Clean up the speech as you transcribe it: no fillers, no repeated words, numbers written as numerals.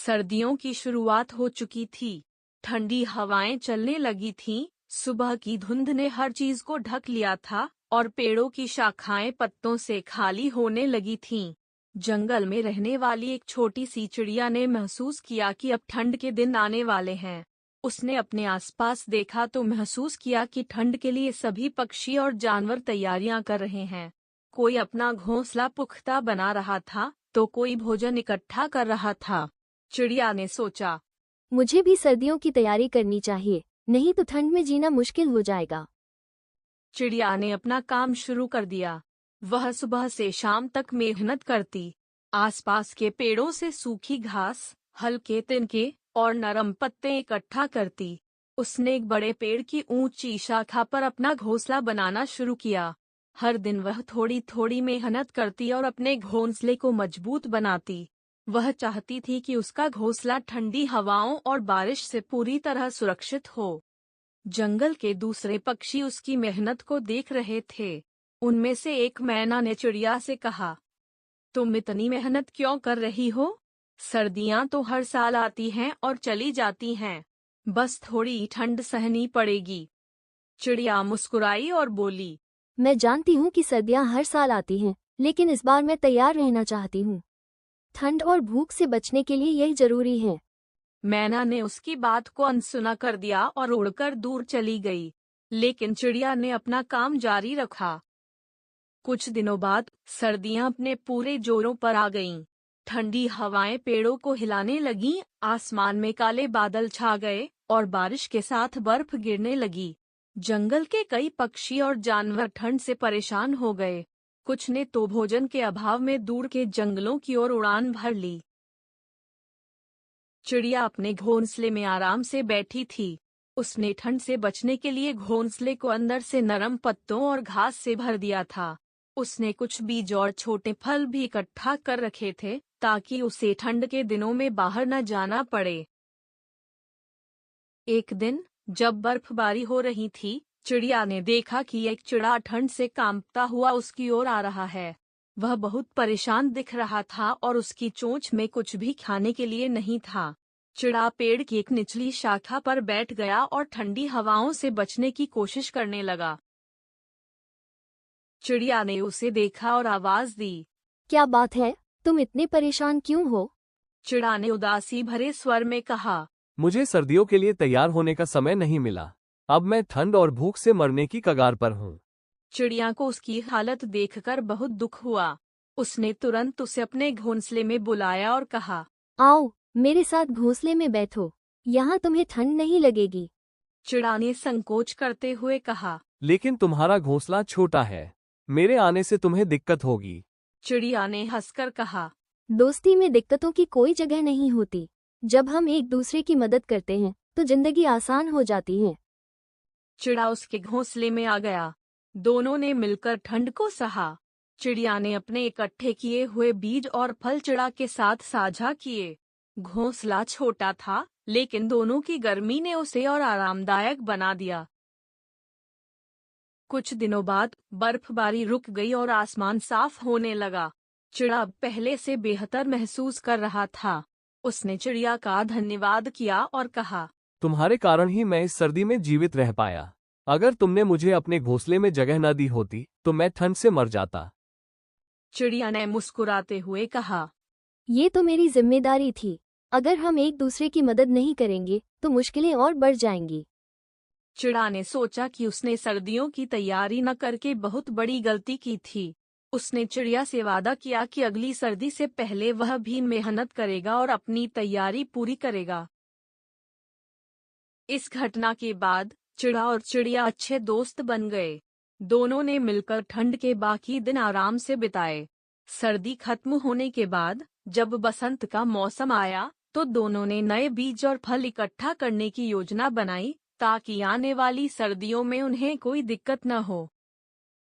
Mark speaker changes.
Speaker 1: सर्दियों की शुरुआत हो चुकी थी। ठंडी हवाएं चलने लगी थीं, सुबह की धुंध ने हर चीज को ढक लिया था और पेड़ों की शाखाएं पत्तों से खाली होने लगी थीं। जंगल में रहने वाली एक छोटी सी चिड़िया ने महसूस किया कि अब ठंड के दिन आने वाले हैं। उसने अपने आसपास देखा तो महसूस किया कि ठंड के लिए सभी पक्षी और जानवर तैयारियां कर रहे हैं। कोई अपना घोंसला पुख्ता बना रहा था तो कोई भोजन इकट्ठा कर रहा था। चिड़िया ने सोचा,
Speaker 2: मुझे भी सर्दियों की तैयारी करनी चाहिए, नहीं तो ठंड में जीना मुश्किल हो जाएगा।
Speaker 1: चिड़िया ने अपना काम शुरू कर दिया। वह सुबह से शाम तक मेहनत करती, आसपास के पेड़ों से सूखी घास, हल्के तिनके और नरम पत्ते इकट्ठा करती। उसने एक बड़े पेड़ की ऊंची शाखा पर अपना घोंसला बनाना शुरू किया। हर दिन वह थोड़ी थोड़ी मेहनत करती और अपने घोंसले को मजबूत बनाती। वह चाहती थी कि उसका घोंसला ठंडी हवाओं और बारिश से पूरी तरह सुरक्षित हो। जंगल के दूसरे पक्षी उसकी मेहनत को देख रहे थे। उनमें से एक मैना ने चिड़िया से कहा, तुम इतनी मेहनत क्यों कर रही हो? सर्दियां तो हर साल आती हैं और चली जाती हैं। बस थोड़ी ठंड सहनी पड़ेगी। चिड़िया मुस्कुराई और बोली,
Speaker 2: मैं जानती हूँ कि सर्दियाँ हर साल आती हैं, लेकिन इस बार मैं तैयार रहना चाहती हूँ। ठंड और भूख से बचने के लिए यही जरूरी है।
Speaker 1: मैना ने उसकी बात को अनसुना कर दिया और उड़कर दूर चली गई। लेकिन चिड़िया ने अपना काम जारी रखा। कुछ दिनों बाद सर्दियां अपने पूरे जोरों पर आ गईं। ठंडी हवाएं पेड़ों को हिलाने लगीं, आसमान में काले बादल छा गए और बारिश के साथ बर्फ गिरने लगी। जंगल के कई पक्षी और जानवर ठंड से परेशान हो गए। कुछ ने तो भोजन के अभाव में दूर के जंगलों की ओर उड़ान भर ली। चिड़िया अपने घोंसले में आराम से बैठी थी। उसने ठंड से बचने के लिए घोंसले को अंदर से नरम पत्तों और घास से भर दिया था। उसने कुछ बीज और छोटे फल भी इकट्ठा कर रखे थे ताकि उसे ठंड के दिनों में बाहर न जाना पड़े। एक दिन जब बर्फबारी हो रही थी, चिड़िया ने देखा कि एक चिड़ा ठंड से कांपता हुआ उसकी ओर आ रहा है। वह बहुत परेशान दिख रहा था और उसकी चोंच में कुछ भी खाने के लिए नहीं था। चिड़ा पेड़ की एक निचली शाखा पर बैठ गया और ठंडी हवाओं से बचने की कोशिश करने लगा। चिड़िया ने उसे देखा और आवाज दी,
Speaker 2: क्या बात है, तुम इतने परेशान क्यों हो?
Speaker 1: चिड़ा ने उदासी भरे स्वर में कहा,
Speaker 3: मुझे सर्दियों के लिए तैयार होने का समय नहीं मिला। अब मैं ठंड और भूख से मरने की कगार पर हूँ।
Speaker 1: चिड़िया को उसकी हालत देखकर बहुत दुख हुआ। उसने तुरंत उसे अपने घोंसले में बुलाया और कहा,
Speaker 2: आओ, मेरे साथ घोंसले में बैठो, यहाँ तुम्हें ठंड नहीं लगेगी।
Speaker 1: चिड़ा ने संकोच करते हुए कहा,
Speaker 3: लेकिन तुम्हारा घोंसला छोटा है, मेरे आने से तुम्हें दिक्कत होगी।
Speaker 1: चिड़िया ने हंसकर कहा,
Speaker 2: दोस्ती में दिक्कतों की कोई जगह नहीं होती। जब हम एक दूसरे की मदद करते हैं तो जिंदगी आसान हो जाती है।
Speaker 1: चिड़ा उसके घोंसले में आ गया। दोनों ने मिलकर ठंड को सहा। चिड़िया ने अपने इकट्ठे किए हुए बीज और फल चिड़ा के साथ साझा किए। घोंसला छोटा था, लेकिन दोनों की गर्मी ने उसे और आरामदायक बना दिया। कुछ दिनों बाद बर्फबारी रुक गई और आसमान साफ होने लगा। चिड़ा अब पहले से बेहतर महसूस कर रहा था। उसने चिड़िया का धन्यवाद किया और कहा,
Speaker 3: तुम्हारे कारण ही मैं इस सर्दी में जीवित रह पाया। अगर तुमने मुझे अपने घोंसले में जगह न दी होती तो मैं ठंड से मर जाता।
Speaker 1: चिड़िया ने मुस्कुराते हुए कहा,
Speaker 2: ये तो मेरी जिम्मेदारी थी। अगर हम एक दूसरे की मदद नहीं करेंगे तो मुश्किलें और बढ़ जाएंगी।
Speaker 1: चिड़ा ने सोचा कि उसने सर्दियों की तैयारी न करके बहुत बड़ी गलती की थी। उसने चिड़िया से वादा किया कि अगली सर्दी से पहले वह भी मेहनत करेगा और अपनी तैयारी पूरी करेगा। इस घटना के बाद चिड़ा और चिड़िया अच्छे दोस्त बन गए। दोनों ने मिलकर ठंड के बाकी दिन आराम से बिताए। सर्दी खत्म होने के बाद जब बसंत का मौसम आया तो दोनों ने नए बीज और फल इकट्ठा करने की योजना बनाई ताकि आने वाली सर्दियों में उन्हें कोई दिक्कत न हो।